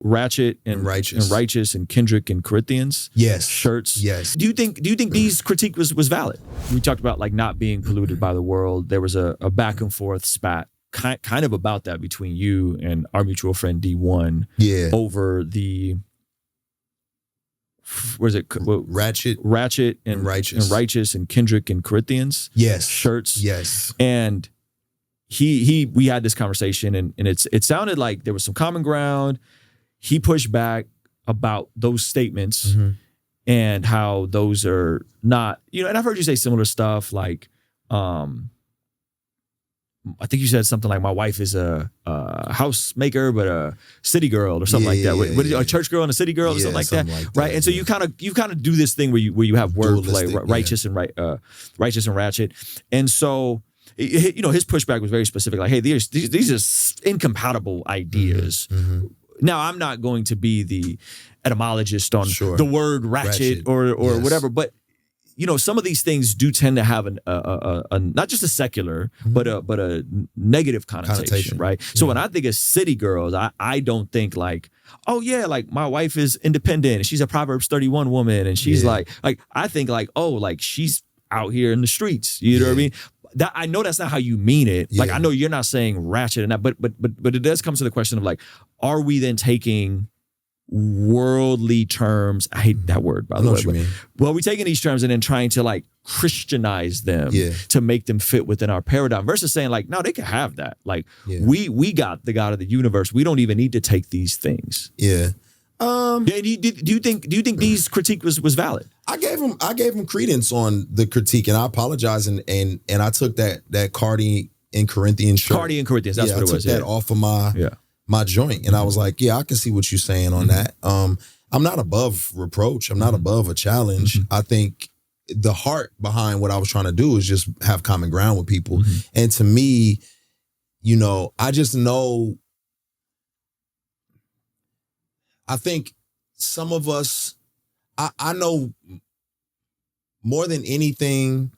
Ratchet and Righteous and Kendrick and Corinthians shirts. Yes. Do you think these critique was valid? We talked about like not being polluted by the world. There was a back and forth spat kind of about that between you and our mutual friend Dee-1 over the Ratchet and Righteous and Kendrick and Corinthians shirts. Yes. And we had this conversation and it sounded like there was some common ground. He pushed back about those statements and how those are not, and I've heard you say similar stuff like, I think you said something like my wife is a housemaker, but a city girl or something like that. What is it, a church girl and a city girl or something like that, right? And so you kind of do this thing where you have wordplay, righteous and Ratchet, and so his pushback was very specific, like, hey, these are incompatible ideas. Now, I'm not going to be the etymologist on the word ratchet or whatever, but some of these things do tend to have a not just a secular, but a negative connotation, right? So when I think of city girls, I don't think like, oh yeah, like my wife is independent and she's a Proverbs 31 woman and she's like I think like, oh, like she's out here in the streets. You know what I mean? That I know that's not how you mean it. Like I know you're not saying ratchet and that, but it does come to the question of like, are we then taking worldly terms? I hate that word, by the way. Well, we're taking these terms and then trying to like Christianize them to make them fit within our paradigm versus saying like, no, they can have that. Like we got the God of the universe. We don't even need to take these things. Do you think these critique was valid? I gave him credence on the critique, and I apologize, and I took that Cardi and Corinthians shirt. Cardi and Corinthians, that's what it was. I took that off of my joint, and I was like, I can see what you're saying on that. I'm not above reproach. I'm not above a challenge. I think the heart behind what I was trying to do is just have common ground with people. And to me, I just know, I think some of us, I know more than anything,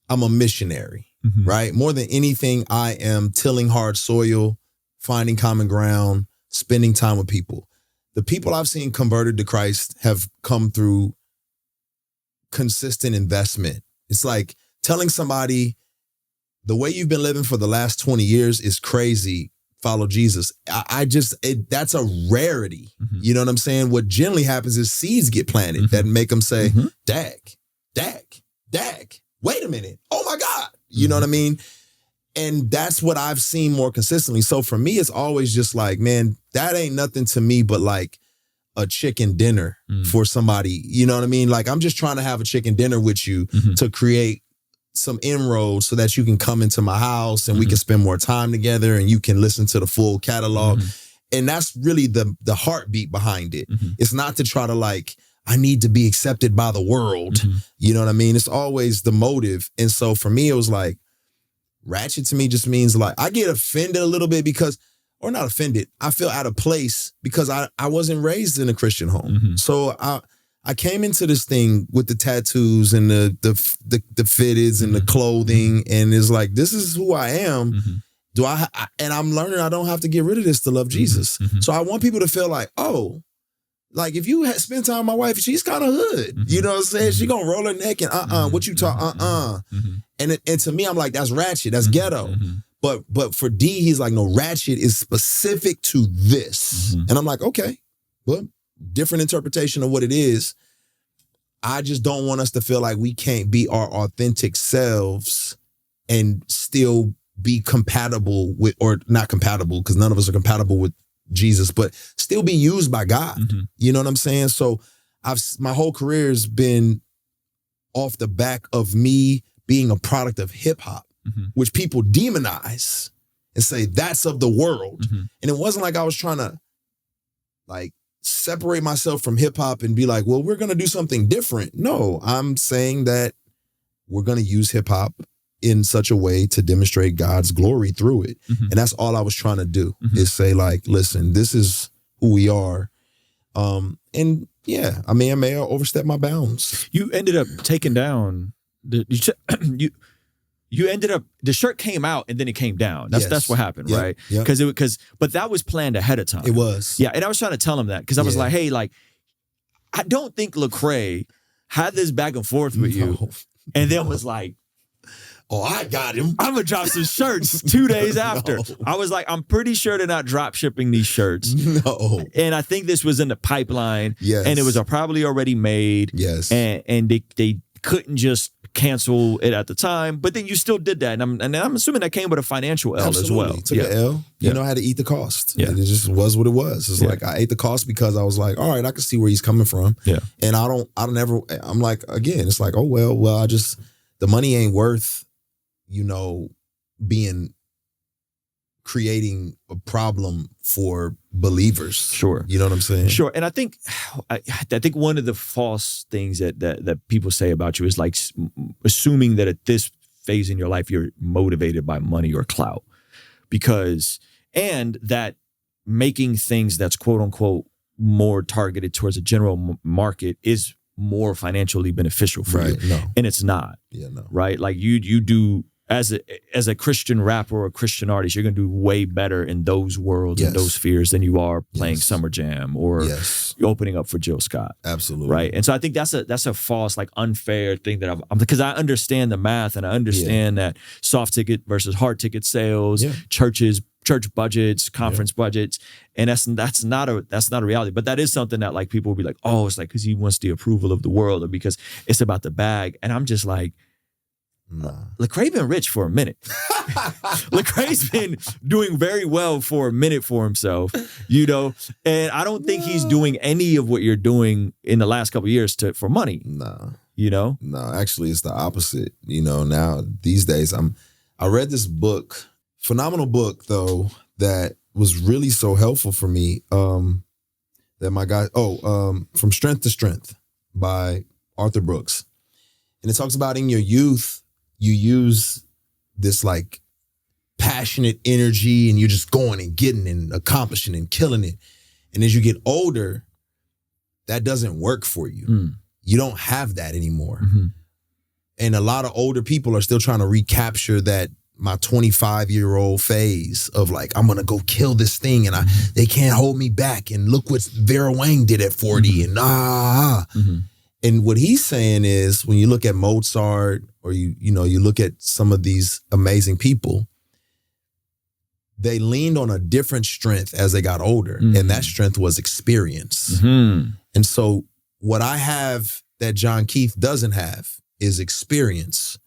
I'm a missionary, right? More than anything, I am tilling hard soil, finding common ground, spending time with people. The people I've seen converted to Christ have come through consistent investment. It's like telling somebody the way you've been living for the last 20 years is crazy. Follow Jesus. That's a rarity. You know what I'm saying? What generally happens is seeds get planted that make them say, dag, wait a minute. Oh my God. You know what I mean? And that's what I've seen more consistently. So for me, it's always just like, man, that ain't nothing to me but like a chicken dinner for somebody. You know what I mean? Like, I'm just trying to have a chicken dinner with you to create some inroads so that you can come into my house and we can spend more time together and you can listen to the full catalog. And that's really the heartbeat behind it. It's not to try to like, I need to be accepted by the world. You know what I mean? It's always the motive. And so for me, it was like, ratchet to me just means like, I get offended a little bit because, or not offended, I feel out of place because I wasn't raised in a Christian home. So I came into this thing with the tattoos and the fitteds and the clothing, and it's like, this is who I am. And I'm learning I don't have to get rid of this to love Jesus. So I want people to feel like, oh, like if you spend time with my wife, she's kind of hood. You know what I'm saying? She gonna roll her neck and what you talk, And to me, I'm like, that's ratchet, that's ghetto. But for D, he's like, no, ratchet is specific to this. And I'm like, okay, well, different interpretation of what it is. I just don't want us to feel like we can't be our authentic selves and still be compatible with, or not compatible, because none of us are compatible with Jesus, but still be used by God. You know what I'm saying? So my whole career has been off the back of me being a product of hip hop, which people demonize and say that's of the world. And it wasn't like I was trying to like separate myself from hip hop and be like, well, we're going to do something different. No, I'm saying that we're going to use hip hop in such a way to demonstrate God's glory through it. And that's all I was trying to do is say like, listen, this is who we are. And yeah, I mean, I may have overstepped my bounds. You ended up taking down you you ended up, the shirt came out and then it came down. That's what happened, right? But that was planned ahead of time. It was. Yeah, and I was trying to tell him that because I was like, hey, like, I don't think Lecrae had this back and forth with you and then was like, oh, I got him. I'm going to drop some shirts 2 days after. I was like, I'm pretty sure they're not drop shipping these shirts. No. And I think this was in the pipeline. Yes. And it was probably already made. Yes. And they couldn't just cancel it at the time. But then you still did that. And I'm assuming that came with a financial L as well. Took an L. You know, I had to eat the cost. Yeah. And it just was what it was. It's like I ate the cost because I was like, all right, I can see where he's coming from. Yeah. And I'm like, again, it's like, oh, well, the money ain't worth, you know, creating a problem for believers. Sure. You know what I'm saying? Sure. And I think one of the false things that people say about you is like assuming that at this phase in your life, you're motivated by money or clout and that making things that's quote unquote more targeted towards a general market is more financially beneficial for you. No. And it's not. Yeah, no. Right? Like you do as a Christian rapper or a Christian artist, you're gonna do way better in those worlds and those spheres than you are playing Summer Jam or opening up for Jill Scott. Absolutely. Right. And so I think that's a false, like unfair thing that I'm because I understand the math and I understand that soft ticket versus hard ticket sales, church budgets, conference budgets, and that's not a reality. But that is something that like people will be like, oh, it's like because he wants the approval of the world or because it's about the bag. And I'm just like, Lecrae been rich for a minute. Lecrae's been doing very well for a minute for himself, you know, and I don't think he's doing any of what you're doing in the last couple of years for money. No. You know? No, actually it's the opposite. You know, now these days I read this book, phenomenal book though, that was really so helpful for me. That my guy, From Strength to Strength by Arthur Brooks. And it talks about in your youth, you use this like passionate energy and you're just going and getting and accomplishing and killing it. And as you get older, that doesn't work for you. You don't have that anymore. And a lot of older people are still trying to recapture that my 25-year-old phase of like, I'm gonna go kill this thing and they can't hold me back. And look what Vera Wang did at 40 and And what he's saying is when you look at Mozart or you look at some of these amazing people, they leaned on a different strength as they got older. And that strength was experience. And so what I have that John Keith doesn't have is experience.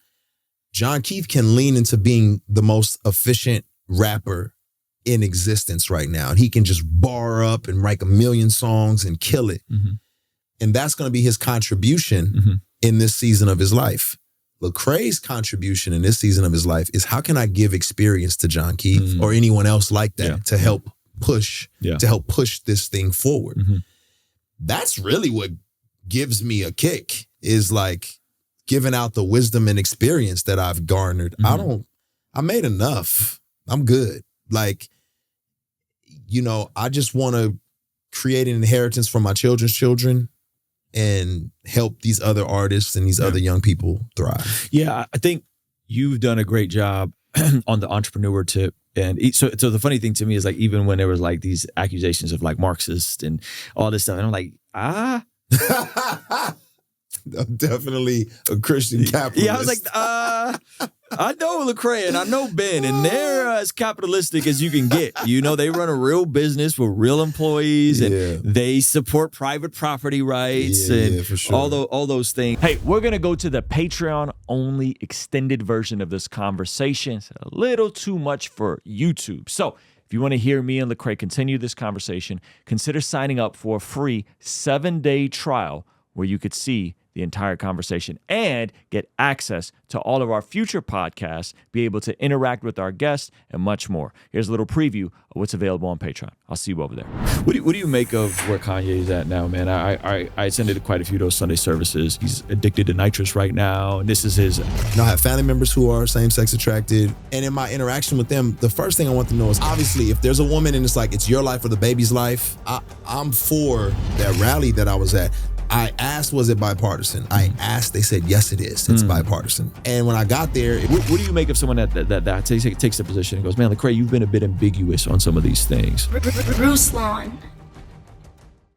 John Keith can lean into being the most efficient rapper in existence right now. And he can just bar up and write 1 million songs and kill it. And that's going to be his contribution in this season of his life. Lecrae's contribution in this season of his life is how can I give experience to John Keith or anyone else like that to help push this thing forward. That's really what gives me a kick is like giving out the wisdom and experience that I've garnered. I made enough. I'm good. Like, you know, I just want to create an inheritance for my children's children and help these other artists and these other young people thrive. Yeah, I think you've done a great job on the entrepreneur tip. And so the funny thing to me is like, even when there was like these accusations of like Marxist and all this stuff, and I'm like, I'm definitely a Christian capitalist. Yeah, I was like, I know Lecrae and I know Ben, and they're as capitalistic as you can get. You know, they run a real business with real employees, and they support private property rights and for sure. all those things. Hey, we're going to go to the Patreon-only extended version of this conversation. It's a little too much for YouTube. So if you want to hear me and Lecrae continue this conversation, consider signing up for a free 7-day trial where you could see the entire conversation and get access to all of our future podcasts, be able to interact with our guests, and much more. Here's a little preview of what's available on Patreon. I'll see you over there. What do you make of where Kanye is at now, man? I attended quite a few of those Sunday services. He's addicted to nitrous right now, and this is his... I have family members who are same-sex attracted, and in my interaction with them, the first thing I want to know is, obviously, if there's a woman and it's like, it's your life or the baby's life, I'm for that rally that I was at. I asked, was it bipartisan? I asked, they said, yes, it is. It's bipartisan. And when I got there... What do you make of someone that takes the position and goes, man, Lecrae, you've been a bit ambiguous on some of these things? Ruslan